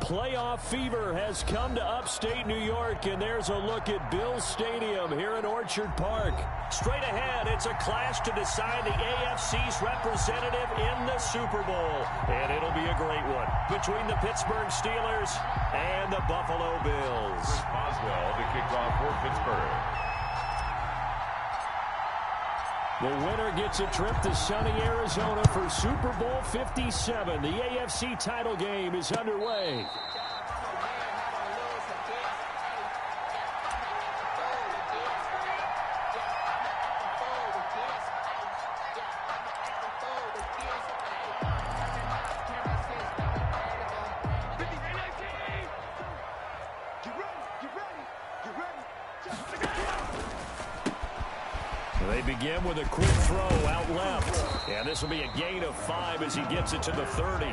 playoff fever has come to upstate New York, and there's a look at Bill Stadium here in Orchard Park. Straight ahead, it's a clash to decide the AFC's representative in the Super Bowl, and it'll be a great one between the Pittsburgh Steelers and the Buffalo Bills. Chris Boswell to kick off for Pittsburgh. The winner gets a trip to sunny Arizona for Super Bowl 57. The AFC title game is underway. They begin with a quick throw out left. And this will be a gain of 5 as he gets it to the 30.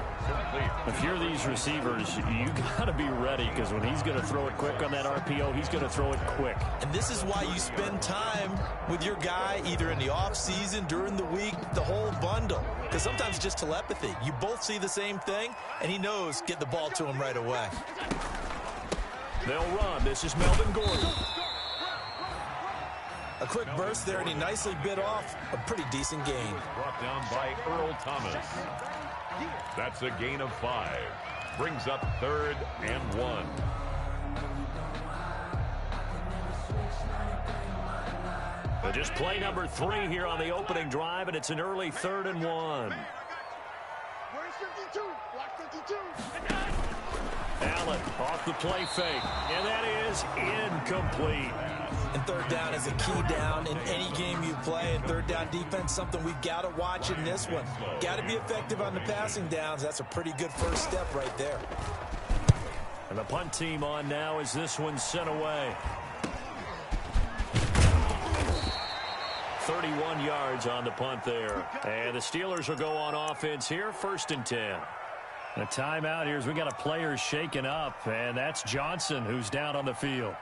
If you're these receivers, you got to be ready, because when he's going to throw it quick on that RPO, he's going to throw it quick. And this is why you spend time with your guy either in the offseason, during the week, the whole bundle. Because sometimes just telepathy. You both see the same thing, and he knows get the ball to him right away. They'll run. This is Melvin Gordon. A quick burst there, and he nicely bit off a pretty decent gain. Brought down by Earl Thomas. That's a gain of 5. Brings up 3rd and 1. But just play number 3 here on the opening drive, and it's an early 3rd and 1. Where's 52? Block 52. Allen off the play fake, and that is incomplete. And 3rd down is a key down in any game you play. And 3rd down defense, something we've got to watch in this one. Got to be effective on the passing downs. That's a pretty good first step right there. And the punt team on now as this one's sent away. 31 yards on the punt there. And the Steelers will go on offense here, 1st and 10. A timeout here as we got a player shaken up, and that's Johnson who's down on the field.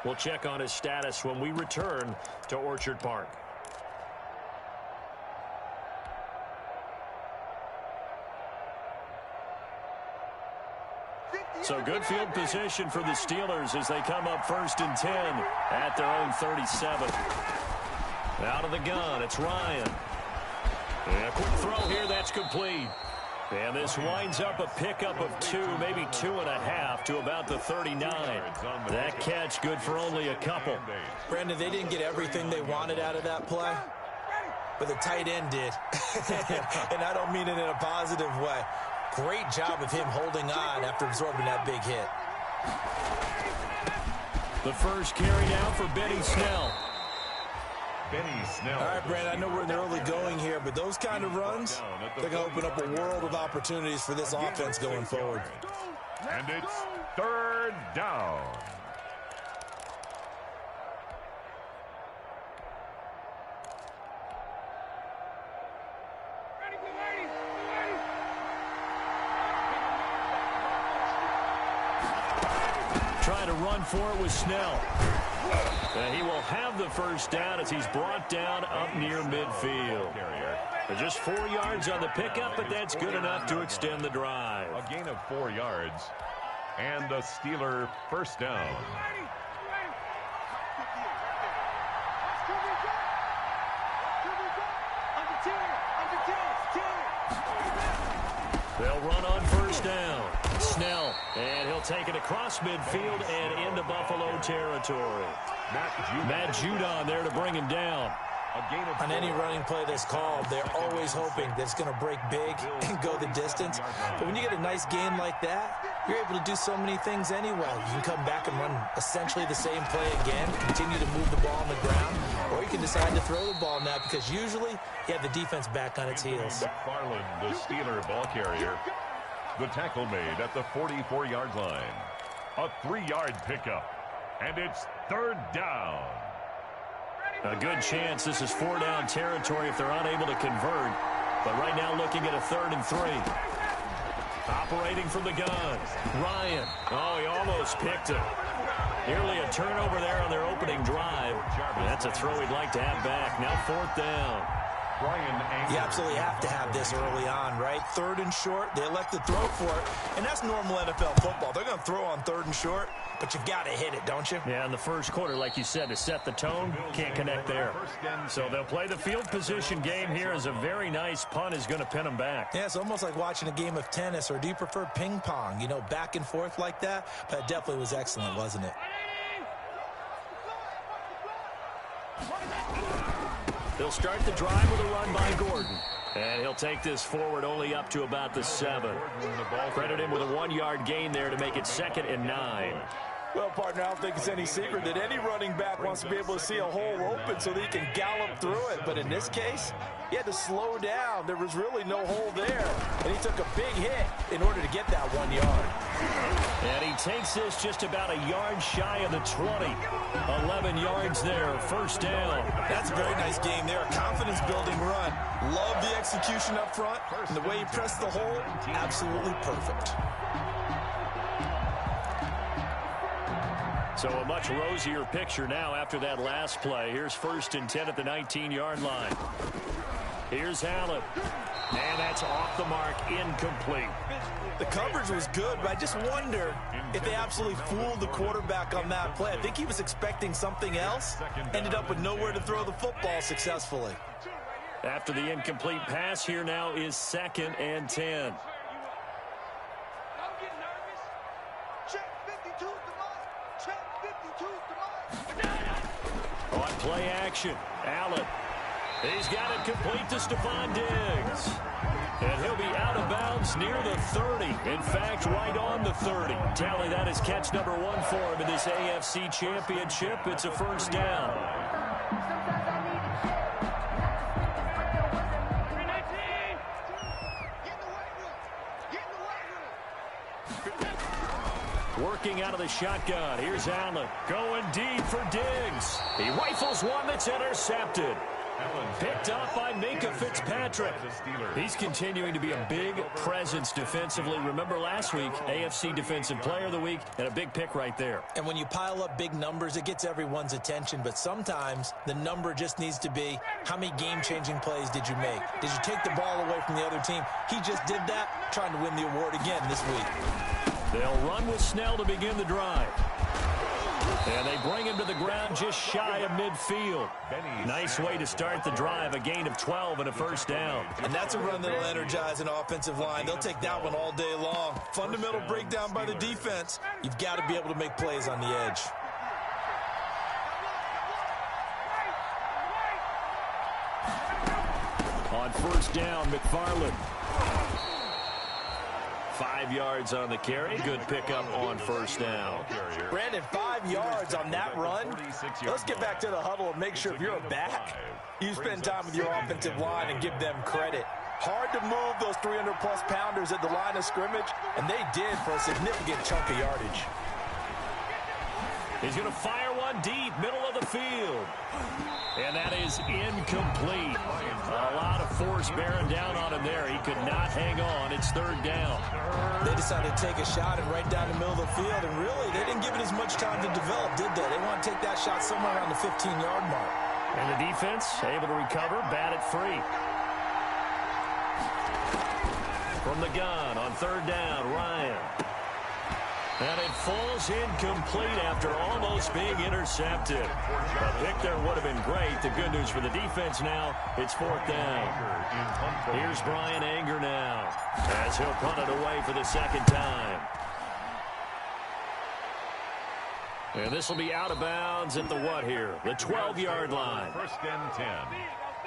We'll check on his status when we return to Orchard Park. So good field position for the Steelers as they come up 1st and 10 at their own 37. Out of the gun, it's Ryan. And a quick throw here, that's complete. And this winds up a pickup of 2, maybe 2.5 to about the 39. That catch good for only a couple. Brandon, they didn't get everything they wanted out of that play, but the tight end did. And I don't mean it in a positive way. Great job of him holding on after absorbing that big hit. The first carry now for Benny Snell. Benny Snell. All right, Brandon, I know we're in the early going here, but those kind of runs, they're going to open up a world of opportunities for this offense going forward. And it's 3rd down. Trying to run for it with Snell. And he will have the first down as he's brought down up near midfield. Just 4 yards on the pickup, but that's good enough to extend the drive. A gain of 4 yards and a Steeler first down. They'll run on first down. Snell, and he'll take it across midfield and into Buffalo territory. Matt Judon there to bring him down. On any running play that's called, they're always hoping that it's going to break big and go the distance. But when you get a nice gain like that, you're able to do so many things anyway. You can come back and run essentially the same play again, continue to move the ball on the ground, or you can decide to throw the ball now because usually you have the defense back on its heels. McFarland, the Steeler ball carrier. The tackle made at the 44-yard line. A 3-yard pickup, and it's 3rd down. A good chance this is 4-down territory if they're unable to convert. But right now looking at a 3rd and 3. Operating from the gun. Ryan. Oh, he almost picked it. Nearly a turnover there on their opening drive. That's a throw he'd like to have back. Now 4th down. You absolutely have to have this early on, right? 3rd and short, they elect to throw for it, and that's normal NFL football. They're going to throw on 3rd and short, but you've got to hit it, don't you? Yeah, in the first quarter, like you said, to set the tone, can't connect there. So they'll play the field position game here as a very nice punt is going to pin them back. Yeah, it's almost like watching a game of tennis, or do you prefer ping pong? You know, back and forth like that? But it definitely was excellent, wasn't it? They'll start the drive with a run by Gordon. And he'll take this forward only up to about the 7. Credit him with a 1-yard gain there to make it 2nd and 9. Well, partner, I don't think it's any secret that any running back wants to be able to see a hole open so that he can gallop through it. But in this case, he had to slow down. There was really no hole there. And he took a big hit in order to get that 1 yard. And he takes this just about a yard shy of the 20. 11 yards there, 1st down. That's a very nice game there. A confidence-building run. Love the execution up front. And the way he pressed the hole, absolutely perfect. So a much rosier picture now after that last play. Here's 1st and 10 at the 19-yard line. Here's Allen. And that's off the mark, incomplete. The coverage was good, but I just wonder if they absolutely fooled the quarterback on that play. I think he was expecting something else. Ended up with nowhere to throw the football successfully. After the incomplete pass, here now is 2nd and 10. On play action, Allen. He's got it complete to Stephon Diggs. And he'll be out of bounds near the 30. In fact, right on the 30. Tally, that is catch number 1 for him in this AFC Championship. It's a 1st down. Working out of the shotgun. Here's Allen. Going deep for Diggs. He rifles one that's intercepted. Picked up by Minka Fitzpatrick. He's continuing to be a big presence defensively. Remember last week, AFC Defensive Player of the Week, and a big pick right there. And when you pile up big numbers, it gets everyone's attention. But sometimes the number just needs to be, how many game-changing plays did you make? Did you take the ball away from the other team? He just did that, trying to win the award again this week. They'll run with Snell to begin the drive. And they bring him to the ground just shy of midfield. Nice way to start the drive, a gain of 12 and a 1st down. And that's a run that'll energize an offensive line. They'll take that one all day long. Fundamental breakdown by the defense. You've got to be able to make plays on the edge. On 1st down, McFarland. 5 yards on the carry. Good pickup on 1st down. Brandon, 5 yards on that run. Let's get back to the huddle and make sure if you're a back, you spend time with your offensive line and give them credit. Hard to move those 300-plus pounders at the line of scrimmage, and they did for a significant chunk of yardage. He's going to fire one deep, middle of the field. And that is incomplete. A lot of force bearing down on him there. He could not hang on. It's 3rd down. They decided to take a shot and right down the middle of the field, and really, they didn't give it as much time to develop, did they? They want to take that shot somewhere around the 15-yard mark. And the defense able to recover, bat it free. From the gun on 3rd down, Ryan. And it falls incomplete after almost being intercepted. A pick there would have been great. The good news for the defense now, it's 4th down. Here's Brian Anger now, as he'll punt it away for the 2nd time. And this will be out of bounds at the what here? The 12-yard line. 1st and 10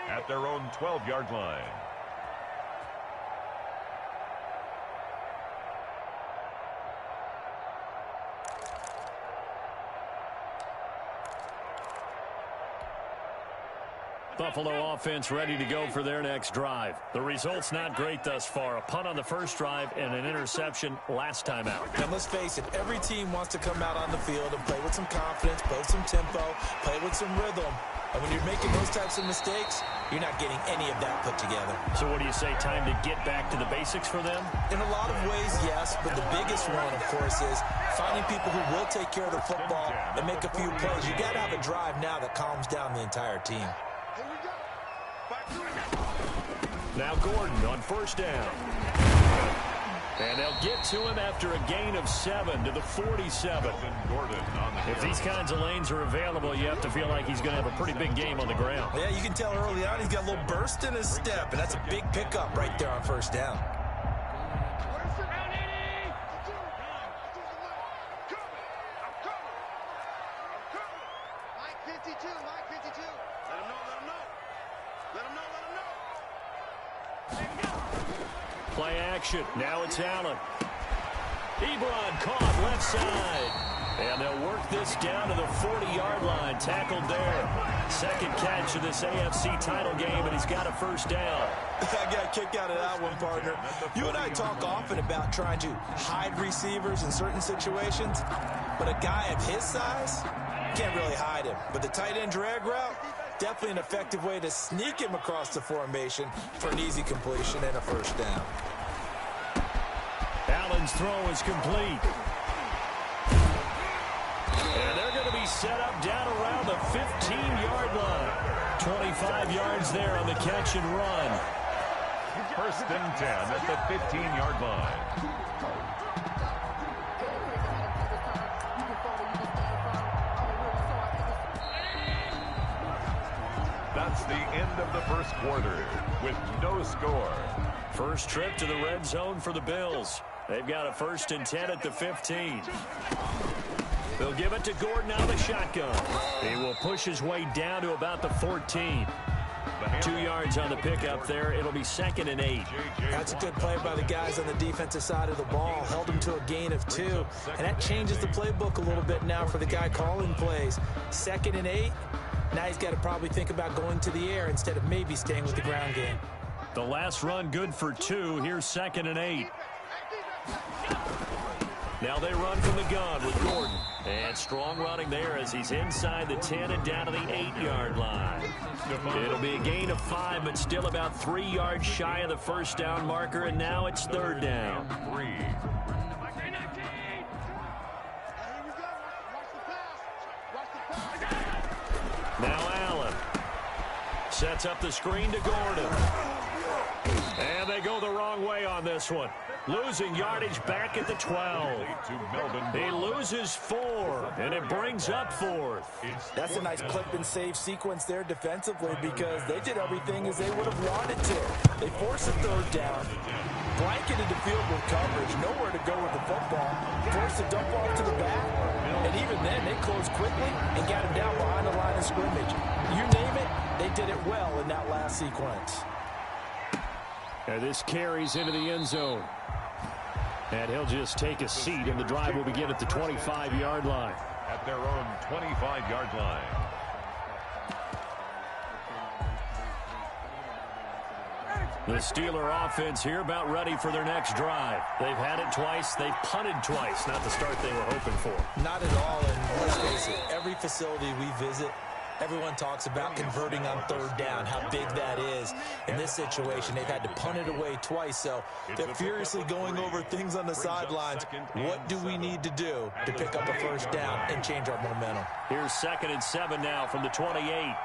at their own 12-yard line. Buffalo offense ready to go for their next drive. The result's not great thus far. A punt on the first drive and an interception last time out. And let's face it, every team wants to come out on the field and play with some confidence, play with some tempo, play with some rhythm. And when you're making those types of mistakes, you're not getting any of that put together. So what do you say, time to get back to the basics for them? In a lot of ways, yes, but the biggest one, of course, is finding people who will take care of the football and make a few plays. You got to have a drive now that calms down the entire team. Now Gordon on first down. And they'll get to him after a gain of 7 to the 47. If these kinds of lanes are available, you have to feel like he's going to have a pretty big game on the ground. Yeah, you can tell early on he's got a little burst in his step, and that's a big pickup right there on first down. Play action. Now it's Allen. Ebron caught left side. And they'll work this down to the 40-yard line. Tackled there. Second catch of this AFC title game, and he's got a first down. I got a kick out of that one, partner. You and I talk often about trying to hide receivers in certain situations, but a guy of his size can't really hide him. But the tight end drag route, definitely an effective way to sneak him across the formation for an easy completion and a first down. Allen's throw is complete. And they're going to be set up down around the 15-yard line. 25 yards there on the catch and run. First and 10 at the 15-yard line. That's the end of the first quarter with no score. First trip to the red zone for the Bills. They've got a first and 10 at the 15. They'll give it to Gordon out of the shotgun. He will push his way down to about the 14. 2 yards on the pickup there. It'll be second and 8. That's a good play by the guys on the defensive side of the ball. Held him to a gain of 2. And that changes the playbook a little bit now for the guy calling plays. Second and 8. Now he's got to probably think about going to the air instead of maybe staying with the ground game. The last run good for 2. Here's second and 8. Now they run from the gun with Gordon. And strong running there as he's inside the 10 and down to the 8-yard line. It'll be a gain of 5, but still about 3 yards shy of the first down marker, and now it's third down. 3. Now Allen sets up the screen to Gordon. And they go the wrong way on this one. Losing yardage back at the 12. He loses 4, and it brings up 4th. That's a nice clip and save sequence there defensively because they did everything as they would have wanted to. They forced a third down, blanketed the field with coverage, nowhere to go with the football, forced the dump off to the back, and even then they closed quickly and got him down behind the line of scrimmage. You name it, they did it well in that last sequence. And this carries into the end zone. And he'll just take a seat, and the drive will begin at the 25-yard line. At their own 25-yard line. The Steeler offense here about ready for their next drive. They've had it twice. They've punted twice. Not the start they were hoping for. Not at all, and let's face it, every facility we visit, everyone talks about converting on third down, how big that is. In this situation, they've had to punt it away twice, so they're furiously going over things on the sidelines. What do we need to do to pick up a first down and change our momentum? Here's second and 7 now from the 28.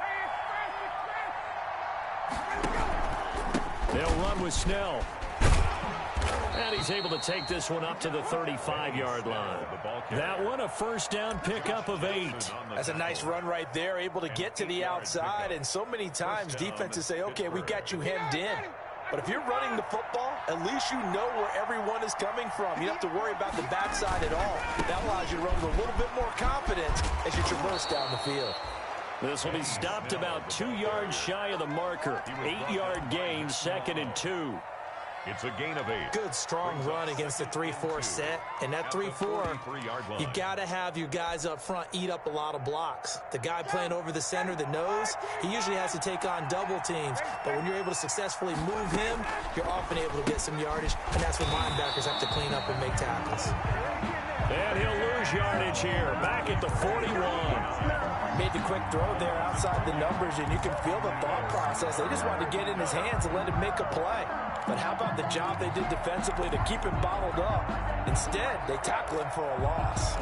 They'll run with Snell. And he's able to take this one up to the 35-yard line. That one, a first down pickup of 8. That's a nice run right there, able to get to the outside. And so many times defenses say, okay, we've got you hemmed in. But if you're running the football, at least you know where everyone is coming from. You don't have to worry about the backside at all. That allows you to run with a little bit more confidence as you traverse down the field. This will be stopped about 2 yards shy of the marker. 8-yard gain, second and 2. It's a gain of 8. Good, strong run against the 3-4 set. And that 3-4, you got to have your guys up front eat up a lot of blocks. The guy playing over the center, the nose, he usually has to take on double teams. But when you're able to successfully move him, you're often able to get some yardage. And that's when linebackers have to clean up and make tackles. And he'll lose yardage here, back at the 41. Made the quick throw there outside the numbers, and you can feel the thought process. They just wanted to get in his hands and let him make a play. But how about the job they did defensively to keep him bottled up? Instead, they tackle him for a loss.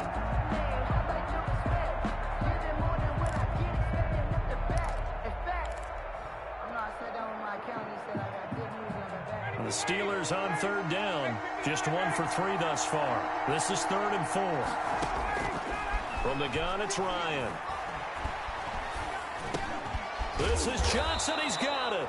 The Steelers on third down. Just 1 for 3 thus far. This is 3rd and 4. From the gun, it's Ryan. This is Johnson. He's got it.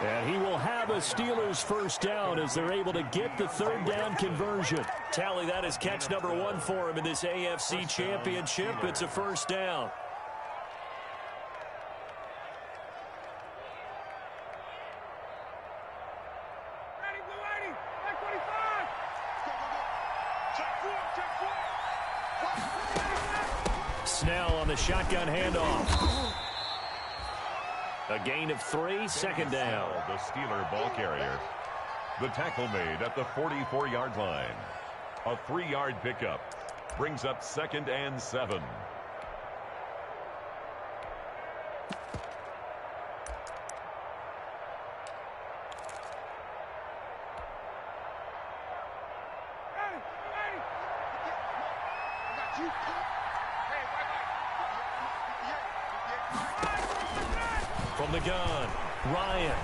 And he will have a Steelers first down as they're able to get the 3rd down conversion. Tally, that is catch number 1 for him in this AFC Championship. It's a first down. Snell on the shotgun handoff. A gain of 3, 2nd down. The Steeler ball carrier. The tackle made at the 44-yard line. A 3-yard pickup brings up 2nd and 7. From the gun, Ryan.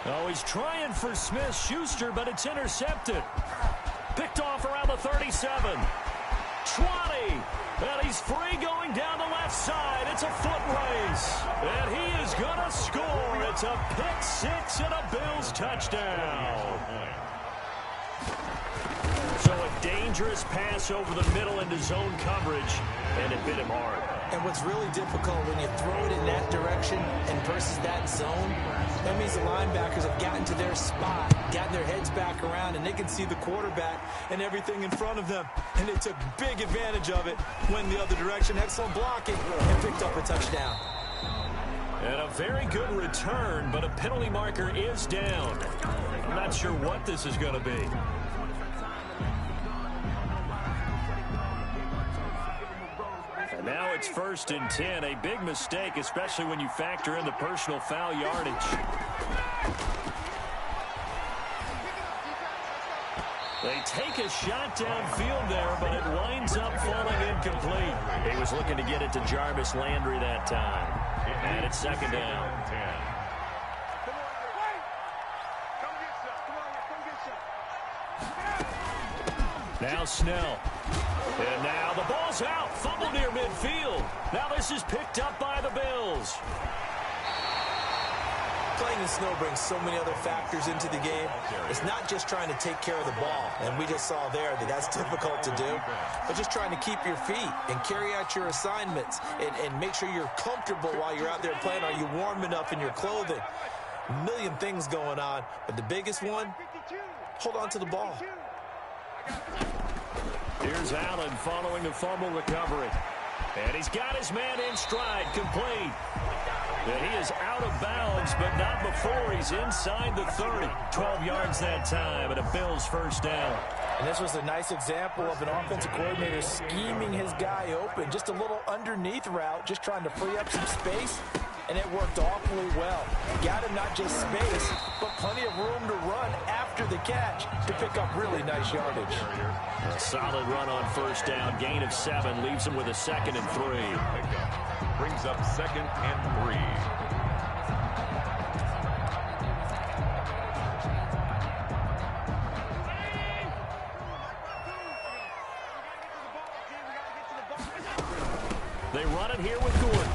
Oh, he's trying for Smith-Schuster, but it's intercepted. Picked off around the 37. 20. And he's free going down the left side. It's a foot race. And he is going to score. It's a pick 6 and a Bills touchdown. So a dangerous pass over the middle into zone coverage, and it hit him hard. And what's really difficult when you throw it in that direction and versus that zone, that means the linebackers have gotten to their spot, gotten their heads back around, and they can see the quarterback and everything in front of them. And they took big advantage of it, went the other direction, excellent blocking, and picked up a touchdown. And a very good return, but a penalty marker is down. I'm not sure what this is going to be. Now it's 1st and 10, a big mistake, especially when you factor in the personal foul yardage. They take a shot downfield there, but it winds up falling incomplete. He was looking to get it to Jarvis Landry that time. And it's 2nd down. Now Snell. And now the ball's out. Fumble near midfield. Now this is picked up by the Bills. Playing in snow brings so many other factors into the game. It's not just trying to take care of the ball, and we just saw there that that's difficult to do, but just trying to keep your feet and carry out your assignments and make sure you're comfortable while you're out there playing. Are you warm enough in your clothing? A million things going on, but the biggest one, hold on to the ball. Here's Allen following the fumble recovery. And he's got his man in stride, complete. And he is out of bounds, but not before he's inside the 30. 12 yards that time, and a Bills first down. And this was a nice example of an offensive coordinator scheming his guy open. Just a little underneath route, just trying to free up some space. And it worked awfully well. Got him not just space, but plenty of room to run after the catch to pick up really nice yardage. A solid run on first down. Gain of 7 leaves him with a 2nd and 3. Brings up 2nd and 3. They run it here with Gordon.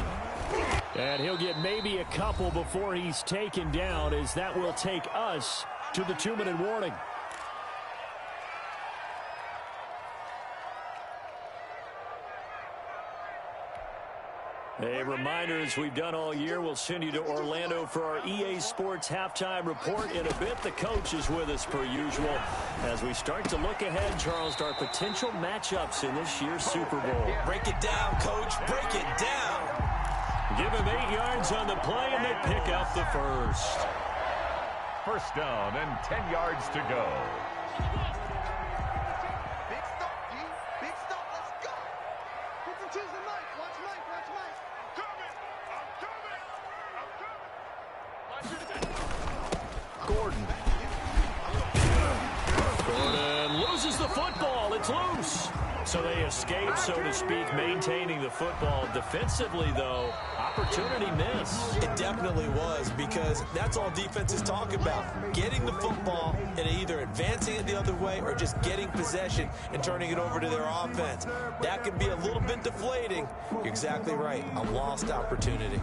And he'll get maybe a couple before he's taken down, as that will take us to the 2-minute warning. A reminder, as we've done all year, we'll send you to Orlando for our EA Sports halftime report in a bit. The coach is with us per usual as we start to look ahead, Charles, to our potential matchups in this year's Super Bowl. Break it down, coach. Break it down. Give him 8 yards on the play, and they pick up the first. First down and 10 yards to go. Big stop, G. Big stop. Let's go. Put some cheese in Mike. Watch Mike. Watch Mike. I'm coming. Gordon loses the football. It's loose. So they escape, so to speak, maintaining the football. Defensively, though, opportunity missed. It definitely was, because that's all defenses talk about. Getting the football and either advancing it the other way or just getting possession and turning it over to their offense. That can be a little bit deflating. You're exactly right. A lost opportunity.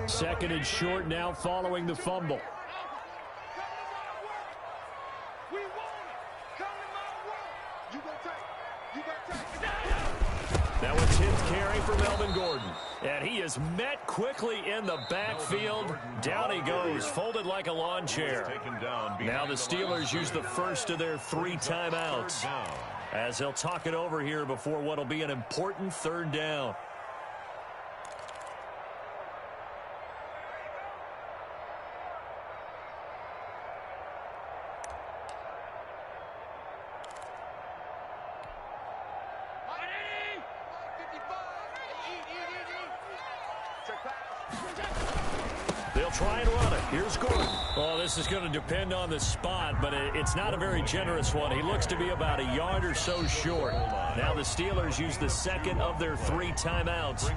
Second and short now following the fumble. Now a 10th carry for Melvin Gordon. And he is met quickly in the backfield. Down he goes, folded like a lawn chair. Now the Steelers use the first of their 3 timeouts, as they'll talk it over here before what will be an important 3rd down. They'll try and run it. Here's Gordon. Oh, this is going to depend on the spot, but it's not a very generous one. He looks to be about a yard or so short. Now the Steelers use the second of their 3 timeouts,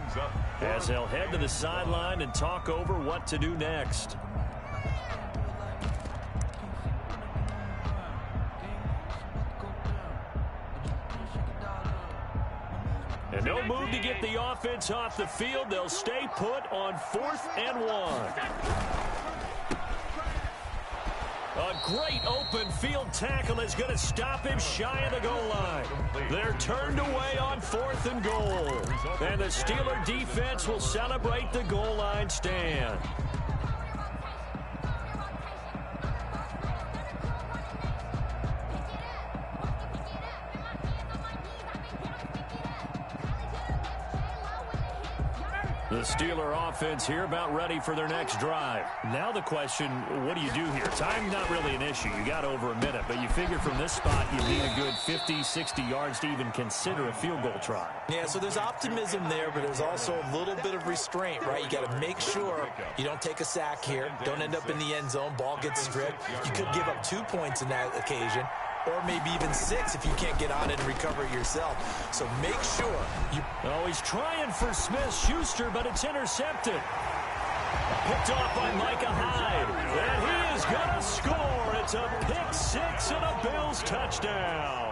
as they'll head to the sideline and talk over what to do next. And no move to get the offense off the field. They'll stay put on 4th and 1. A great open field tackle is going to stop him shy of the goal line. They're turned away on 4th and goal. And the Steeler defense will celebrate the goal line stand. The Steeler offense here about ready for their next drive. Now the question, what do you do here? Time's not really an issue. You got over a minute, but you figure from this spot you need a good 50, 60 yards to even consider a field goal try. Yeah, so there's optimism there, but there's also a little bit of restraint, right? You got to make sure you don't take a sack here. Don't end up in the end zone. Ball gets stripped. You could give up 2 points in that occasion, or maybe even 6 if you can't get on it and recover it yourself. So make sure you... Oh, he's trying for Smith-Schuster, but it's intercepted. Picked off by Micah Hyde. And he is going to score. It's a pick-6 and a Bills touchdown.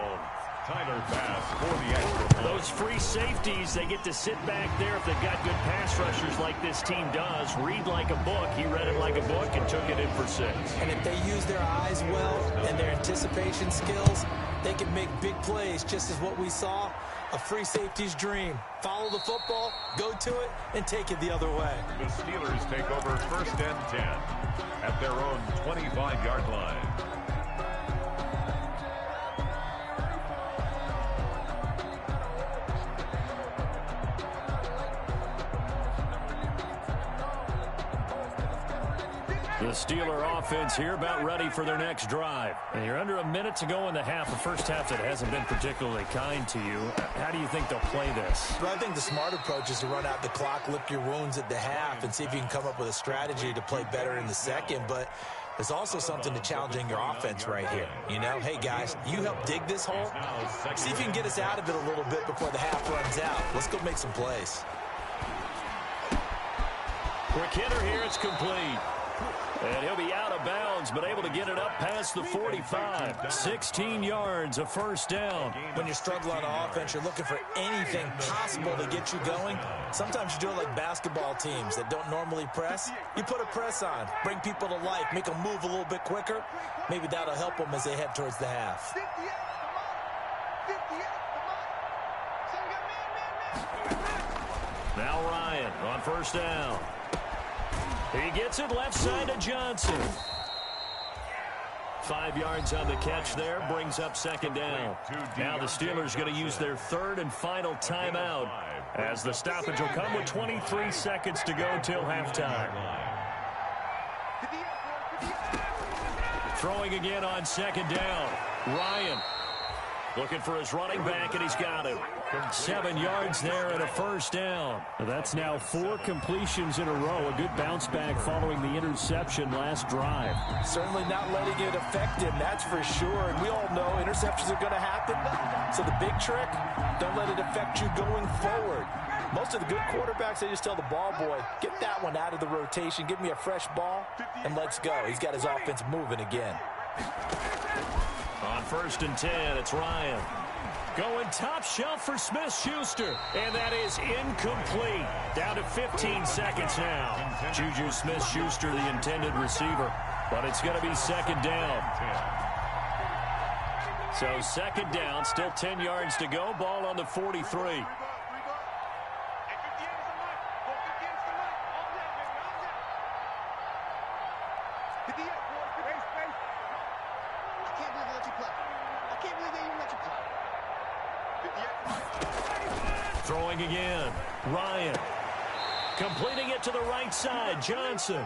Tyler Bass for the extra point. Those free safeties, they get to sit back there if they've got good pass rushers like this team does. Read like a book. He read it like a book and took it in for 6. And if they use their eyes well and their anticipation skills, they can make big plays, just as what we saw. A free safety's dream. Follow the football, go to it, and take it the other way. The Steelers take over 1st and 10 at their own 25-yard line. The Steeler offense here about ready for their next drive. And you're under a minute to go in the half. The first half that hasn't been particularly kind to you. How do you think they'll play this? Well, I think the smart approach is to run out the clock, lick your wounds at the half, and see if you can come up with a strategy to play better in the second. But there's also something to challenging your offense right here. You know, hey, guys, you help dig this hole. See if you can get us out of it a little bit before the half runs out. Let's go make some plays. Quick hitter here. It's complete. And he'll be out of bounds, but able to get it up past the 45. 16 yards, a 1st down. When you're struggling on offense, you're looking for anything possible to get you going. Sometimes you do it like basketball teams that don't normally press. You put a press on, bring people to life, make them move a little bit quicker. Maybe that'll help them as they head towards the half. Now Ryan on 1st down. He gets it left side to Johnson. 5 yards on the catch there, brings up 2nd down. Now the Steelers going to use their 3rd and final timeout, as the stoppage will come with 23 seconds to go till halftime. Throwing again on 2nd down. Ryan. Looking for his running back, and he's got him. 7 yards there and a first down. That's now 4 completions in a row. A good bounce back following the interception last drive. Certainly not letting it affect him, that's for sure. And we all know interceptions are going to happen. So the big trick, don't let it affect you going forward. Most of the good quarterbacks, they just tell the ball boy, get that one out of the rotation, give me a fresh ball, and let's go. He's got his offense moving again. On 1st and 10, it's Ryan. Going top shelf for Smith-Schuster. And that is incomplete. Down to 15 seconds now. Juju Smith-Schuster, the intended receiver. But it's going to be 2nd down. So 2nd down, still 10 yards to go. Ball on the 43. Throwing again. Ryan. Completing it to the right side. Johnson.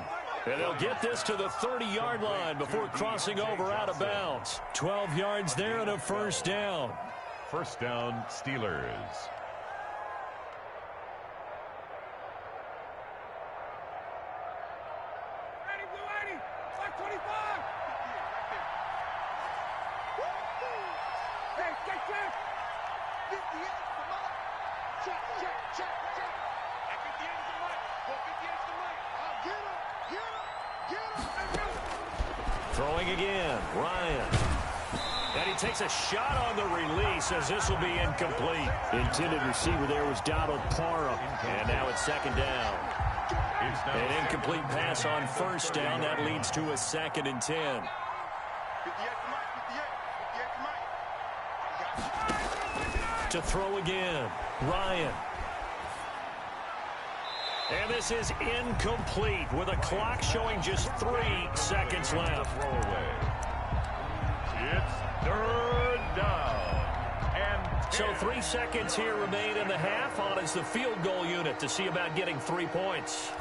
And they'll get this to the 30-yard line before crossing over out of bounds. 12 yards there and a first down. First down, Steelers. Throwing again, Ryan. And he takes a shot on the release as this will be incomplete. Intended receiver there was Donald Parham. And now it's 2nd down. An incomplete pass on 1st down. That leads to a 2nd and 10. To throw again, Ryan. And this is incomplete with a clock showing just 3 seconds left. It's 3rd down. And so 3 seconds here remain in the half on as the field goal unit to see about getting 3 points.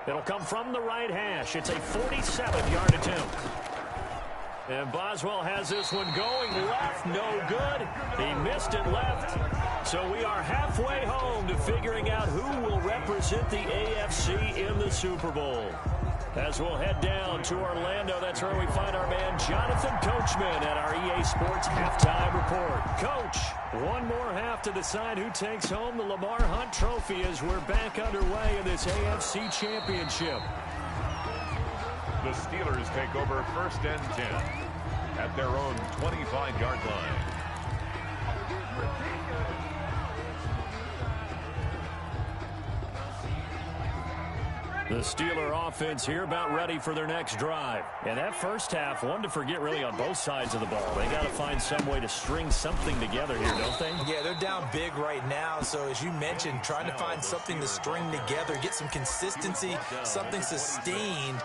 It'll come from the right hash. It's a 47-yard attempt. And Boswell has this one going left. No good. He missed it left. So we are halfway home to figuring out who will represent the AFC in the Super Bowl. As we'll head down to Orlando, that's where we find our man Jonathan Coachman at our EA Sports Halftime Report. Coach, one more half to decide who takes home the Lamar Hunt Trophy as we're back underway in this AFC Championship. The Steelers take over 1st and 10 at their own 25-yard line. The Steeler offense here about ready for their next drive. And that first half, one to forget really on both sides of the ball. They got to find some way to string something together here, don't they? Yeah, they're down big right now. So as you mentioned, trying to find something to string together, get some consistency, something sustained,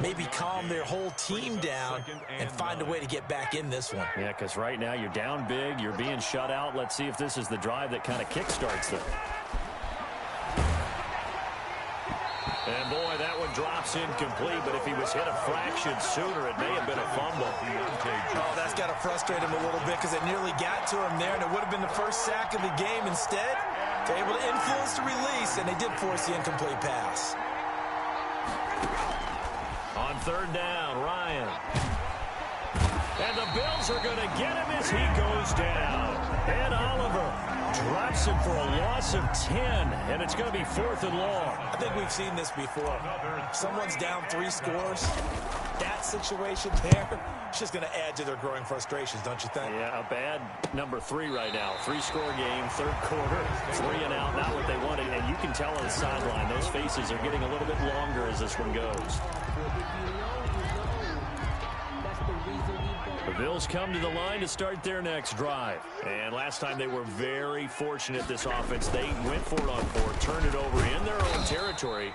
maybe calm their whole team down and find a way to get back in this one. Yeah, because right now you're down big, you're being shut out. Let's see if this is the drive that kind of kickstarts them. And boy, that one drops incomplete, but if he was hit a fraction sooner, it may have been a fumble. Oh, that's got to frustrate him a little bit because it nearly got to him there, and it would have been the first sack of the game. Instead, they're able to influence the release, and they did force the incomplete pass. On 3rd down, Ryan. And the Bills are going to get him as he goes down. And Oliver drops him for a loss of 10, and it's going to be 4th and long. I think we've seen this before. Someone's down 3 scores. That situation there, it's just going to add to their growing frustrations, don't you think? Yeah, a bad number 3 right now. 3-score game, 3rd quarter, 3 and out, not what they wanted. And you can tell on the sideline, those faces are getting a little bit longer as this one goes. The Bills come to the line to start their next drive. And last time they were very fortunate, this offense. They went for it on 4, turned it over in their own territory.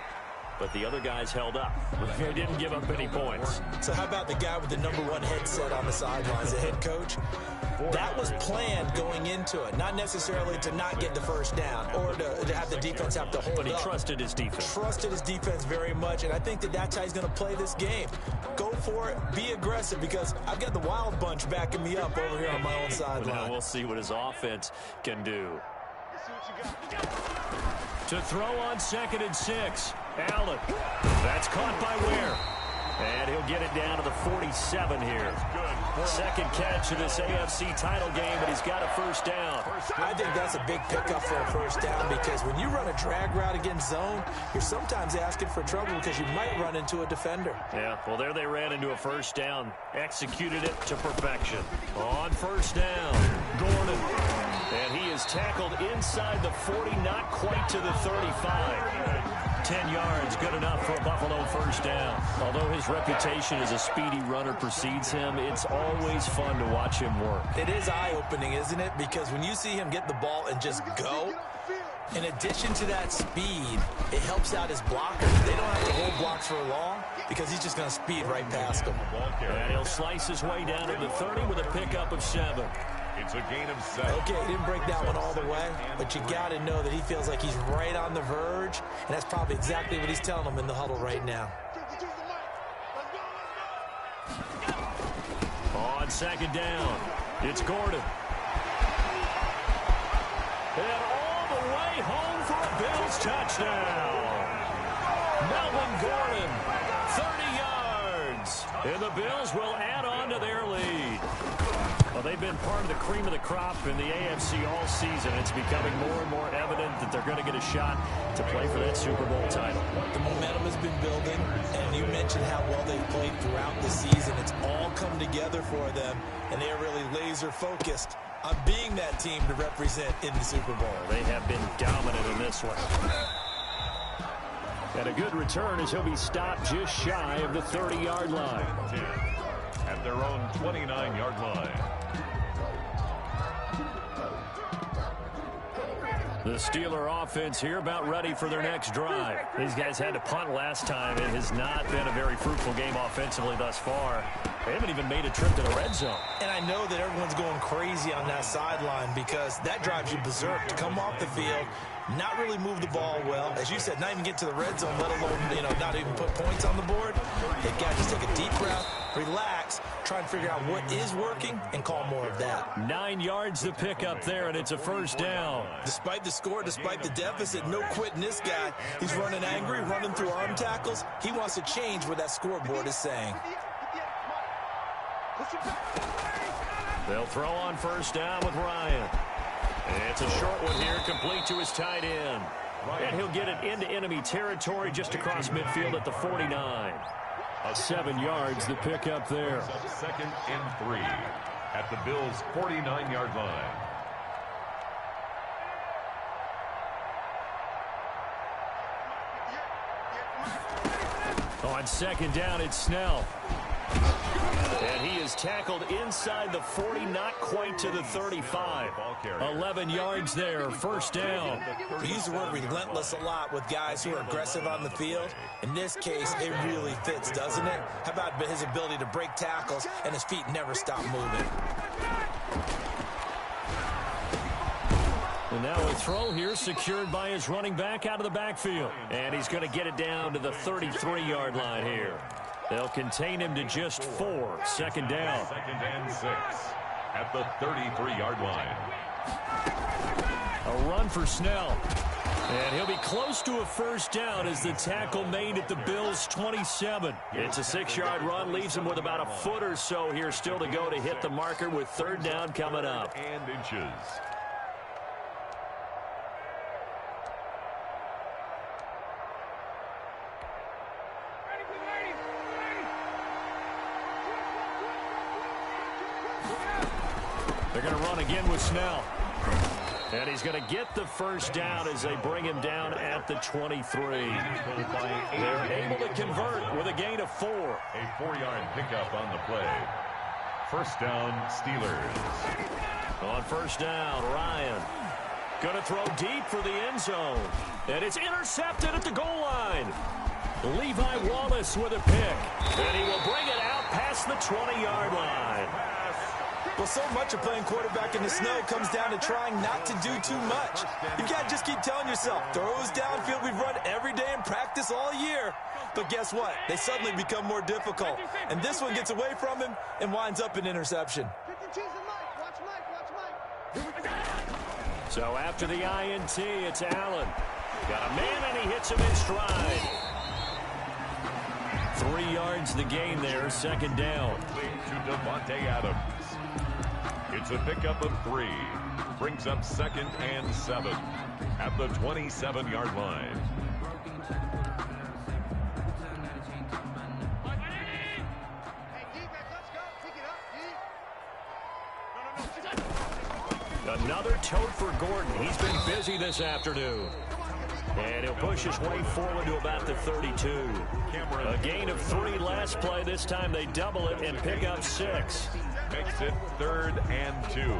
but the other guys held up. They didn't give up any points. So how about the guy with the #1 headset on the sidelines, the head coach? That was planned going into it, not necessarily to not get the first down or to have the defense have to hold But he up. trusted his defense. Trusted his defense very much, and I think that's how he's going to play this game. Go for it, be aggressive, because I've got the wild bunch backing me up over here on my own sideline. We'll see what his offense can do. To throw on 2nd and 6. Allen. That's caught by Ware. And he'll get it down to the 47 here. Second catch of this AFC title game, and he's got a first down. I think that's a big pickup for a first down, because when you run a drag route against zone, you're sometimes asking for trouble because you might run into a defender. Yeah, well, there they ran into a first down. Executed it to perfection. On first down, Gordon. And he is tackled inside the 40, not quite to the 35. 10 yards, good enough for a Buffalo first down. Although his reputation as a speedy runner precedes him, it's always fun to watch him work. It is eye-opening, isn't it? Because when you see him get the ball and just go, in addition to that speed, it helps out his blockers. They don't have to hold blocks for long because he's just going to speed right past them. And he'll slice his way down to the 30 with a pickup of 7. It's a gain of 7. Okay, he didn't break that one all the way, but you got to know that he feels like he's right on the verge, and that's probably exactly what he's telling them in the huddle right now. On 2nd down, it's Gordon. And all the way home for a Bills touchdown. Melvin Gordon, 30 yards. And the Bills will add on to their lead. Well, they've been part of the cream of the crop in the AFC all season. It's becoming more and more evident that they're going to get a shot to play for that Super Bowl title. The momentum has been building, and you mentioned how well they've played throughout the season. It's all come together for them, and they are really laser-focused on being that team to represent in the Super Bowl. They have been dominant in this one. And a good return as he'll be stopped just shy of the 30-yard line. At their own 29-yard line. The Steeler offense here about ready for their next drive. These guys had to punt last time. It has not been a very fruitful game offensively thus far. They haven't even made a trip to the red zone. And I know that everyone's going crazy on that sideline because that drives you berserk. To come off the field, not really move the ball well. As you said, not even get to the red zone, let alone, not even put points on the board. They've got to just take a deep breath, relax, try and figure out what is working, and call more of that. 9 yards to pick up there, and it's a first down. Despite the score, despite the deficit, no quitting this guy. He's running angry, running through arm tackles. He wants to change what that scoreboard is saying. They'll throw on first down with Ryan. It's a short one here, complete to his tight end. And he'll get it into enemy territory just across midfield at the 49. 7 yards the pick up there. 2nd and 3 at the Bills' 49-yard line. On 2nd down, it's Snell. And he is tackled inside the 40, not quite to the 35. 11 yards there, first down. We use the word relentless a lot with guys who are aggressive on the field. In this case, it really fits, doesn't it? How about his ability to break tackles and his feet never stop moving? And now a throw here secured by his running back out of the backfield. And he's going to get it down to the 33-yard line here. They'll contain him to just 4. 2nd down. 2nd and 6 at the 33-yard line. A run for Snell. And he'll be close to a first down as the tackle made at the Bills' 27. It's a 6-yard run, leaves him with about a foot or so here still to go to hit the marker with 3rd down coming up. And inches. They're going to run again with Snell. And he's going to get the first down as they bring him down at the 23. They're able to convert with a gain of 4. A 4-yard pickup on the play. First down, Steelers. On first down, Ryan. Going to throw deep for the end zone. And it's intercepted at the goal line. Levi Wallace with a pick. And he will bring it out past the 20-yard line. Well, so much of playing quarterback in the snow comes down to trying not to do too much. You can't just keep telling yourself, throws downfield we've run every day in practice all year. But guess what? They suddenly become more difficult. And this one gets away from him and winds up an interception. So after the INT, it's Allen. Got a man, and he hits him in stride. 3 yards the gain there, second down. To Devontae Adams. It's a pickup of 3. Brings up 2nd and 7 at the 27-yard line. Another tote for Gordon. He's been busy this afternoon. And he'll push his way forward to about the 32. A gain of 3 last play. This time they double it and pick up 6. Makes it 3rd and 2.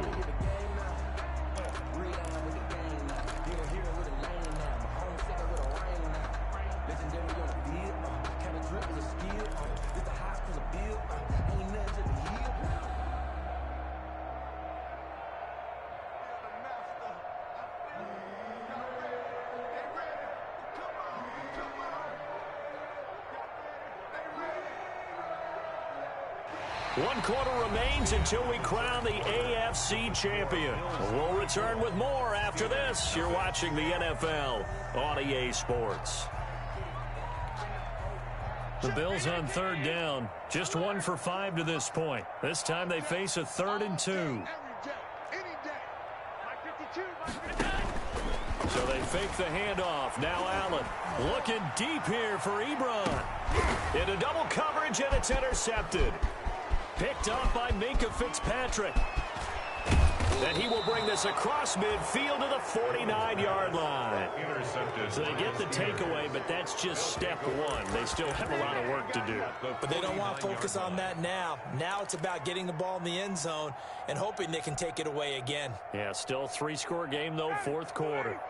One quarter remains until we crown the AFC champion. We'll return with more after this. You're watching the NFL on EA Sports. The Bills on 3rd down. Just 1 for 5 to this point. This time they face a 3rd and 2. So they fake the handoff. Now Allen looking deep here for Ebron. Into double coverage, and it's intercepted. Picked up by Minka Fitzpatrick. And he will bring this across midfield to the 49-yard line. So they get the takeaway, but that's just step 1. They still have a lot of work to do. But they don't want to focus on that now. Now it's about getting the ball in the end zone and hoping they can take it away again. Yeah, still a 3-score game, though, 4th quarter.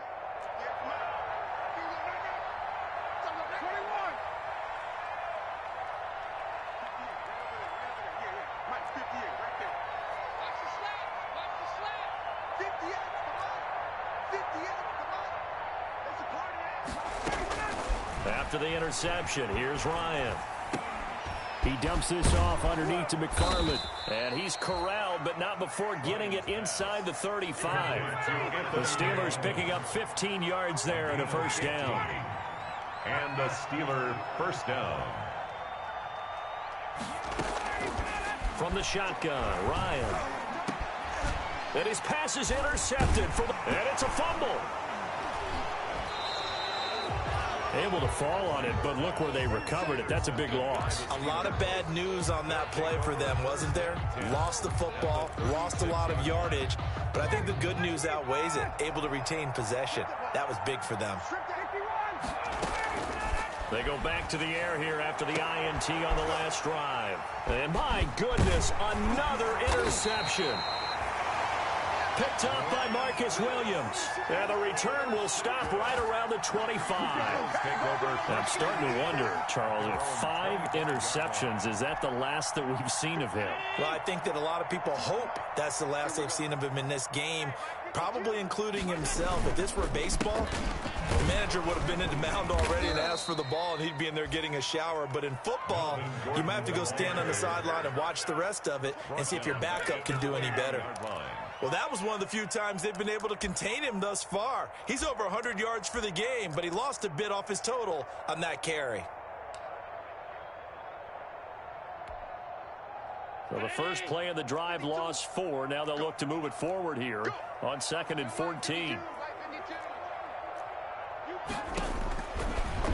After the interception, here's Ryan. He dumps this off underneath to McFarland. And he's corralled, but not before getting it inside the 35. The Steelers picking up 15 yards there and a first down. And the Steeler first down. From the shotgun, Ryan. And his pass is intercepted. And it's a fumble. Able to fall on it, but look where they recovered it. That's a big loss. A lot of bad news on that play for them, wasn't there? Lost the football, lost a lot of yardage, but I think the good news outweighs it. Able to retain possession. That was big for them. They go back to the air here after the INT on the last drive. And my goodness, another interception. Picked up by Marcus Williams. And the return will stop right around the 25. I'm starting to wonder, Charles, if 5 interceptions, is that the last that we've seen of him? Well, I think that a lot of people hope that's the last they've seen of him in this game, probably including himself. If this were baseball, the manager would have been in the mound already and asked for the ball, and he'd be in there getting a shower. But in football, you might have to go stand on the sideline and watch the rest of it and see if your backup can do any better. Well, that was one of the few times they've been able to contain him thus far. He's over 100 yards for the game, but he lost a bit off his total on that carry. So the first play of the drive lost 4. Now they'll look to move it forward here on 2nd and 14.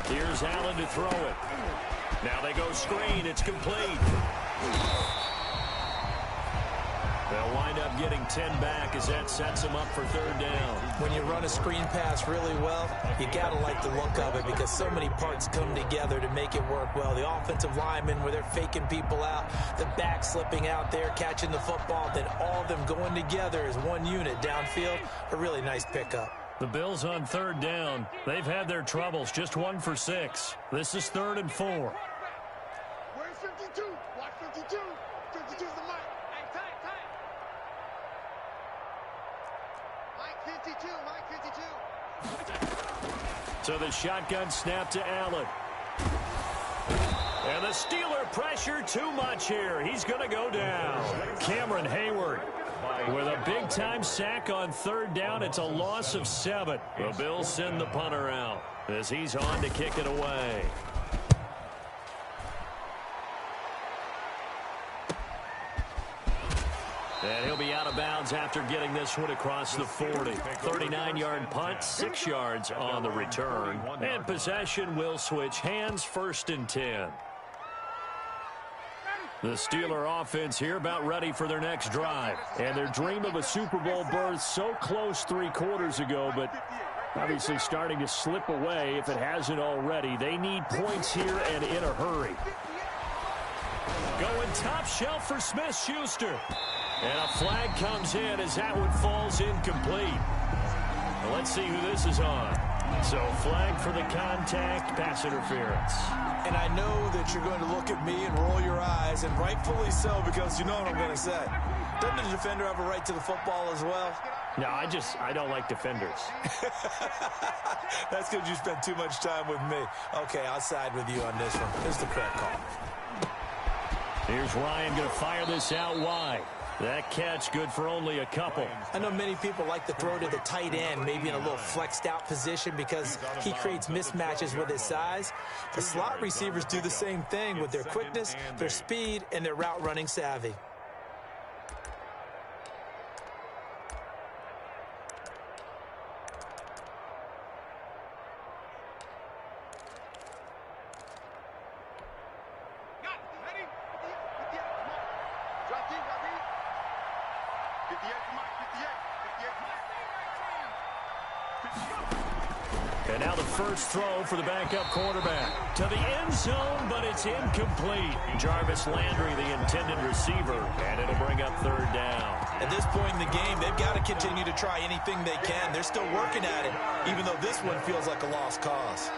Here's Allen to throw it. Now they go screen. It's complete. They'll wind up getting 10 back as that sets them up for 3rd down. When you run a screen pass really well, you got to like the look of it because so many parts come together to make it work well. The offensive linemen where they're faking people out, the back slipping out there, catching the football, then all of them going together as one unit downfield. A really nice pickup. The Bills on third down. They've had their troubles. Just 1 for 6. This is 3rd and 4. Where's 52? Watch 52. 52's the mic. Hey, tight. Mike 52. Mike 52. So the shotgun snap to Allen. And the Steeler pressure too much here. He's going to go down. Cameron Hayward with a big-time sack on 3rd down. It's a loss of 7. The Bills send the punter out as he's on to kick it away. And he'll be out of bounds after getting this one across the 40. 39-yard punt, 6 yards on the return. And possession will switch hands, 1st and 10. The Steeler offense here about ready for their next drive. And their dream of a Super Bowl berth so close 3 quarters ago, but obviously starting to slip away if it hasn't already. They need points here and in a hurry. Going top shelf for Smith-Schuster. And a flag comes in as that one falls incomplete. Well, let's see who this is on. So flag for the contact, pass interference. And I know that you're going to look at me and roll your eyes, and rightfully so, because you know what I'm going to say. Doesn't the defender have a right to the football as well? No, I don't like defenders. That's because you spent too much time with me. Okay, I'll side with you on this one. Here's the correct call. Here's Ryan going to fire this out wide. That catch good for only a couple. I know many people like to throw to the tight end, maybe in a little flexed out position because he creates mismatches with his size. The slot receivers do the same thing with their quickness, their speed, and their route running savvy. And now the first throw for the backup quarterback. To the end zone, but it's incomplete. Jarvis Landry, the intended receiver, and it'll bring up 3rd down. At this point in the game, they've got to continue to try anything they can. They're still working at it, even though this one feels like a lost cause.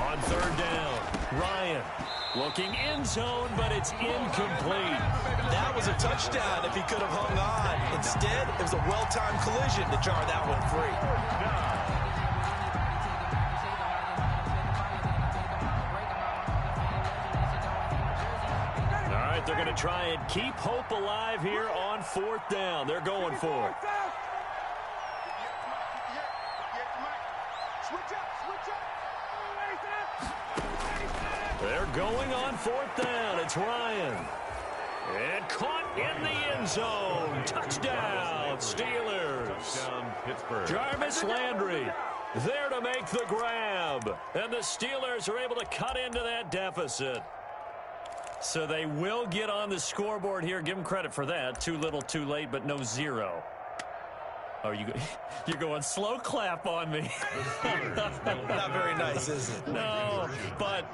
On 3rd down, Ryan looking end zone, but it's incomplete. That was a touchdown if he could have hung on. Instead, it was a well-timed collision to jar that one free. All right, they're going to try and keep hope alive here on 4th down. They're going for it. They're going on 4th down. It's Ryan. And caught in the end zone. Touchdown, Steelers. Jarvis Landry there to make the grab. And the Steelers are able to cut into that deficit. So they will get on the scoreboard here. Give them credit for that. Too little, too late, but no 0. Oh, you're going slow clap on me. Not very nice, is it? No, but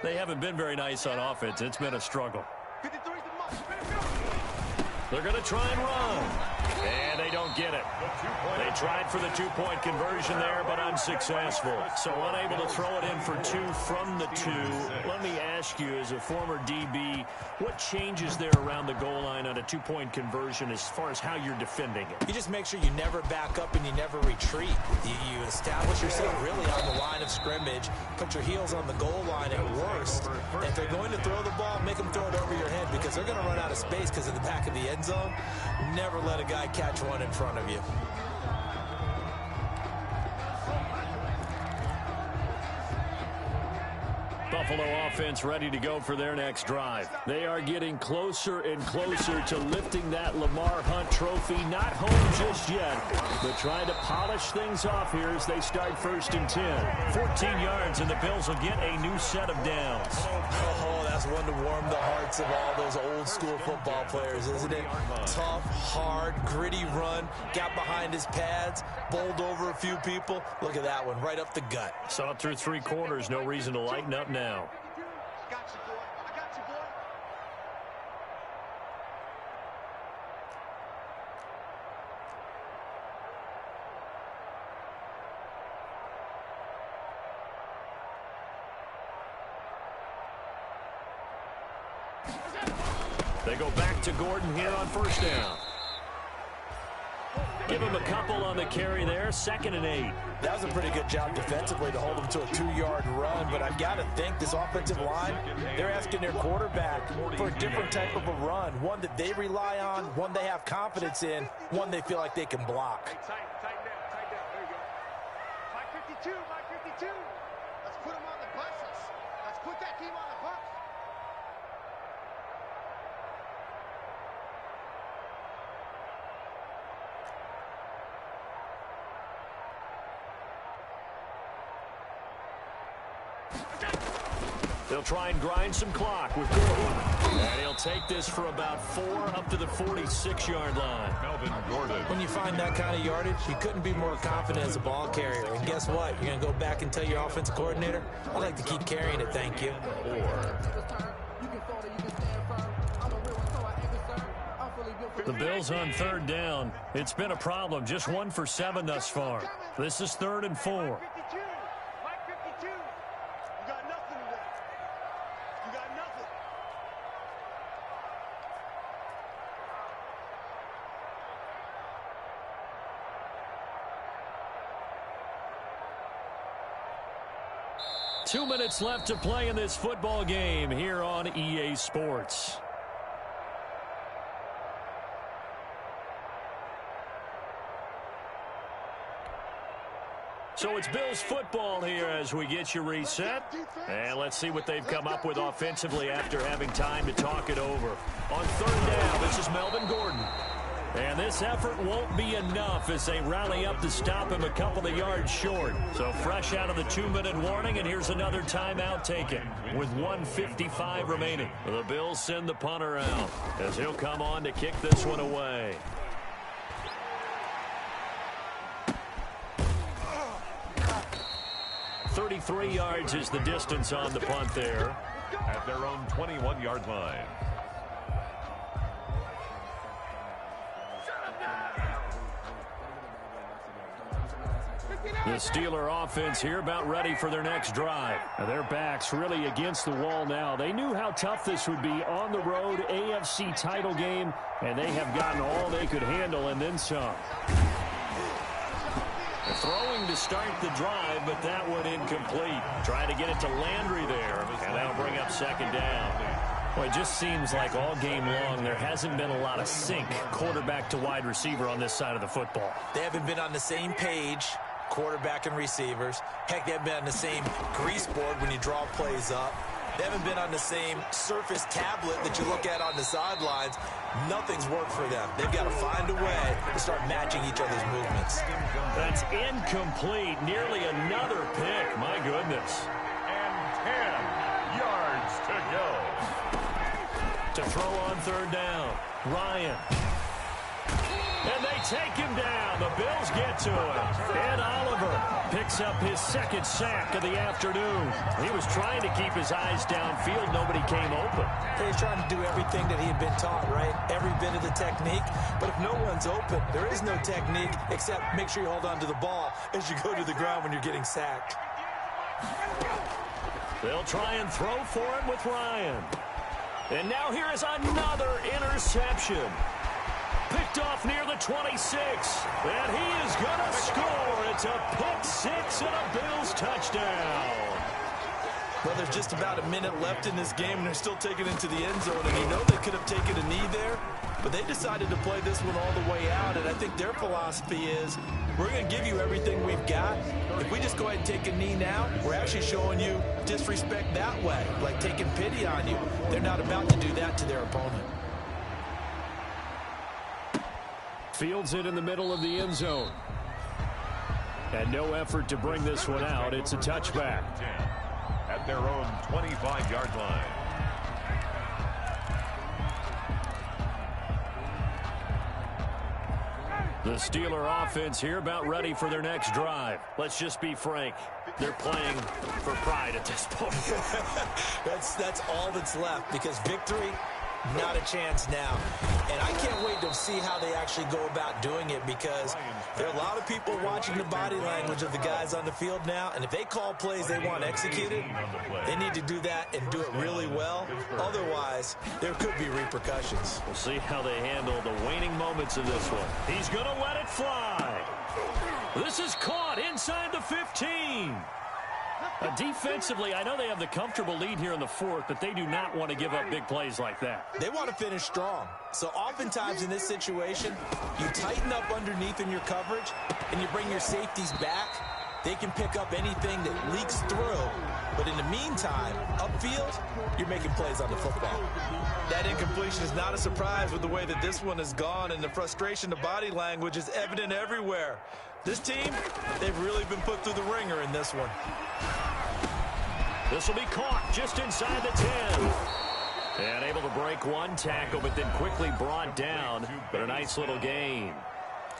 they haven't been very nice on offense. It's been a struggle. They're going to try and run. And they don't get it. They tried for the 2-point conversion there, but unsuccessful. So unable to throw it in for 2 from the 2. Let me ask you, as a former DB, what changes there around the goal line on a 2-point conversion as far as how you're defending it? You just make sure you never back up and you never retreat. You establish yourself really on the line of scrimmage, put your heels on the goal line at worst. And if they're going to throw the ball, make them throw it over your head because they're going to run out of space because of the back of the end zone. Never let a guy catch one in front of you. Buffalo offense ready to go for their next drive. They are getting closer and closer to lifting that Lamar Hunt trophy. Not home just yet, but trying to polish things off here as they start 1st and 10. 14 yards, and the Bills will get a new set of downs. Oh, that's one to warm the hearts of all those old-school football players, isn't it? Tough, hard, gritty run, got behind his pads, bowled over a few people. Look at that one, right up the gut. Saw it through 3 quarters, no reason to lighten up now. They go back to Gordon here on first down. Give him a couple on the carry there. 2nd and 8. That was a pretty good job defensively to hold him to a 2-yard run, but I've got to think this offensive line, they're asking their quarterback for a different type of a run, one that they rely on, one they have confidence in, one they feel like they can block. Tighten down. There you go. Mike 52. Let's put him on the buses. Let's put that team on the bus. They'll try and grind some clock with Gordon. And he'll take this for about 4 up to the 46-yard line. Melvin Gordon. When you find that kind of yardage, you couldn't be more confident as a ball carrier. And guess what? You're going to go back and tell your offensive coordinator, I'd like to keep carrying it, thank you. The Bills on 3rd down. It's been a problem. Just 1 for 7 thus far. This is 3rd and 4. Mike 52. You got nothing today. You got nothing. Two minutes left to play in this football game here on EA Sports. So it's Bills football here as we get you reset. And let's see what they've come up with offensively after having time to talk it over. On 3rd down, this is Melvin Gordon. And this effort won't be enough as they rally up to stop him a couple of yards short. So fresh out of the 2-minute warning, and here's another timeout taken with 1:55 remaining. The Bills send the punter out as he'll come on to kick this one away. 33 yards is the distance on the punt there. At their own 21-yard line. The Steeler offense here about ready for their next drive. Now their backs really against the wall now. They knew how tough this would be on the road, AFC title game, and they have gotten all they could handle and then some. Throwing to start the drive, but that one incomplete. Trying to get it to Landry there, and that'll bring up 2nd down. Well, it just seems like all game long there hasn't been a lot of sync quarterback to wide receiver on this side of the football. They haven't been on the same page, quarterback and receivers. Heck, they haven't been on the same grease board when you draw plays up. They haven't been on the same surface tablet that you look at on the sidelines. Nothing's worked for them. They've got to find a way to start matching each other's movements. That's incomplete. Nearly another pick. My goodness. And 10 yards to go. To throw on 3rd down. Ryan. And they take him down. The Bills get to him. Ed Oliver picks up his 2nd sack of the afternoon. He was trying to keep his eyes downfield. Nobody came open. He's trying to do everything that he had been taught, right? Every bit of the technique. But if no one's open, there is no technique except make sure you hold on to the ball as you go to the ground when you're getting sacked. They'll try and throw for him with Ryan. And now here is another interception. Picked off near the 26. And he is going to score. It's a pick 6 and a Bills touchdown. Well, there's just about a minute left in this game, and they're still taking it to the end zone. And you know they could have taken a knee there, but they decided to play this one all the way out. And I think their philosophy is, we're going to give you everything we've got. If we just go ahead and take a knee now, we're actually showing you disrespect that way, like taking pity on you. They're not about to do that to their opponent. Fields it in the middle of the end zone. And no effort to bring this one out. It's a touchback. At their own 25-yard line. The Steeler offense here about ready for their next drive. Let's just be frank. They're playing for pride at this point. That's all that's left, because victory, Not a chance now. And I can't wait to see how they actually go about doing it, because there are a lot of people watching the body language of the guys on the field now, and if they call plays they want executed, they need to do that and do it really well. Otherwise, there could be repercussions. We'll see how they handle the waning moments of this one. He's going to let it fly. This is caught inside the 15. Defensively, I know they have the comfortable lead here in the fourth, but they do not want to give up big plays like that. They want to finish strong. So oftentimes in this situation, you tighten up underneath in your coverage and you bring your safeties back. They can pick up anything that leaks through. But in the meantime, upfield, you're making plays on the football. That incompletion is not a surprise with the way that this one has gone, and the frustration, the body language is evident everywhere. This team, they've really been put through the ringer in this one. This will be caught just inside the 10. And able to break one tackle, but then quickly brought down. But a nice little gain.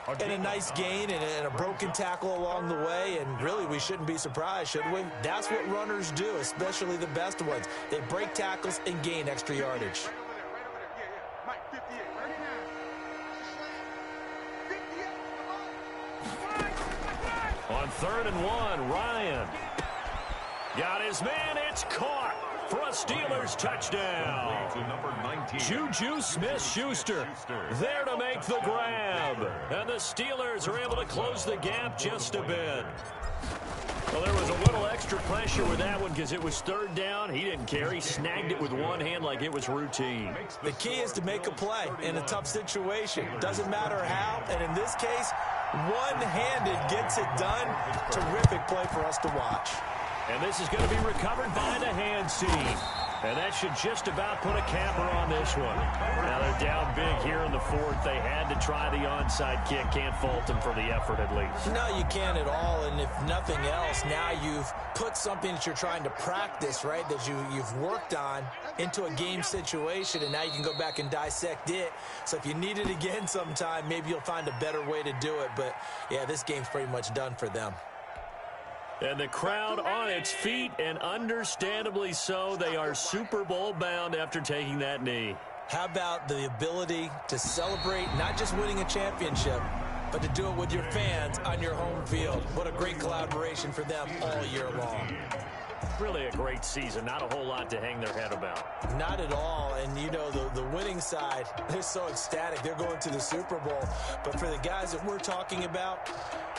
And a nice gain and a broken tackle along the way. And really, we shouldn't be surprised, should we? That's what runners do, especially the best ones. They break tackles and gain extra yardage. On 3rd and 1, Ryan. Got his man. It's caught for a Steelers touchdown. Juju Smith-Schuster there to make the grab. And the Steelers are able to close the gap just a bit. Well, there was a little extra pressure with that one because it was 3rd down. He didn't care. He snagged it with one hand like it was routine. The key is to make a play in a tough situation. Doesn't matter how. And in this case, one-handed gets it done. Terrific play for us to watch. And this is going to be recovered by the hands team. And that should just about put a capper on this one. Now they're down big here in the fourth. They had to try the onside kick. Can't fault them for the effort at least. No, you can't at all. And if nothing else, now you've put something that you're trying to practice, right, that you've worked on into a game situation, and now you can go back and dissect it. So if you need it again sometime, maybe you'll find a better way to do it. But, yeah, this game's pretty much done for them. And the crowd on its feet, and understandably so. They are Super Bowl bound after taking that knee. How about the ability to celebrate not just winning a championship, but to do it with your fans on your home field? What a great collaboration for them all year long. Really a great season. Not a whole lot to hang their head about. Not at all. And, you know, the winning side, they're so ecstatic. They're going to the Super Bowl. But for the guys that we're talking about,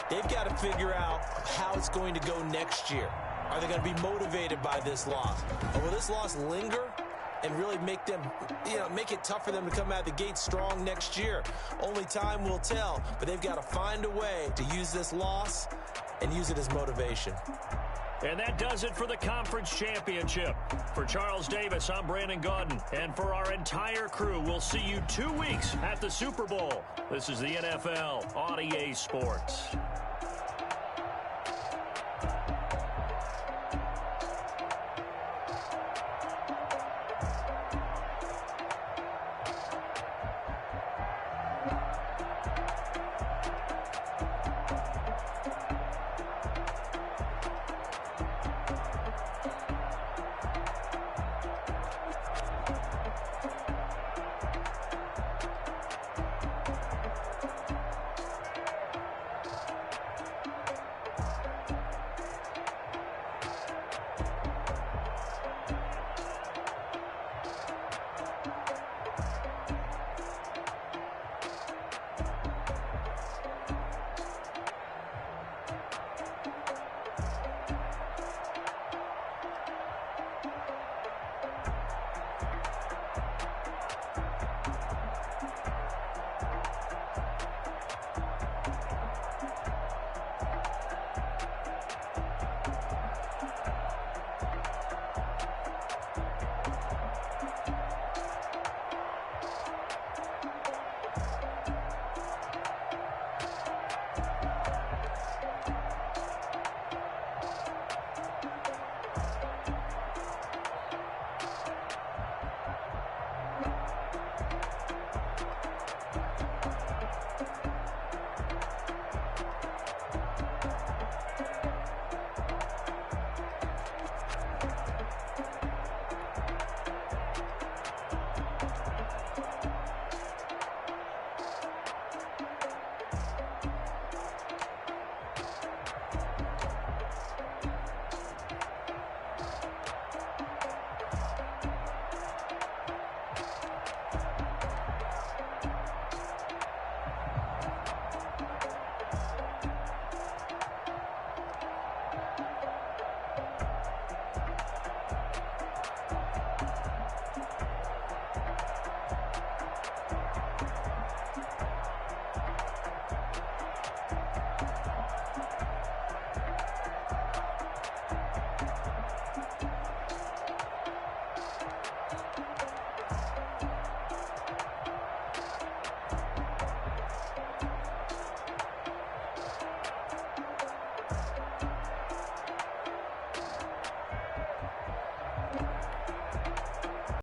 they've got to figure out how it's going to go next year. Are they going to be motivated by this loss? Or will this loss linger and really make them, make it tough for them to come out of the gate strong next year? Only time will tell. But they've got to find a way to use this loss and use it as motivation. And that does it for the conference championship. For Charles Davis, I'm Brandon Gaudin. And for our entire crew, we'll see you 2 weeks at the Super Bowl. This is the NFL on EA Sports.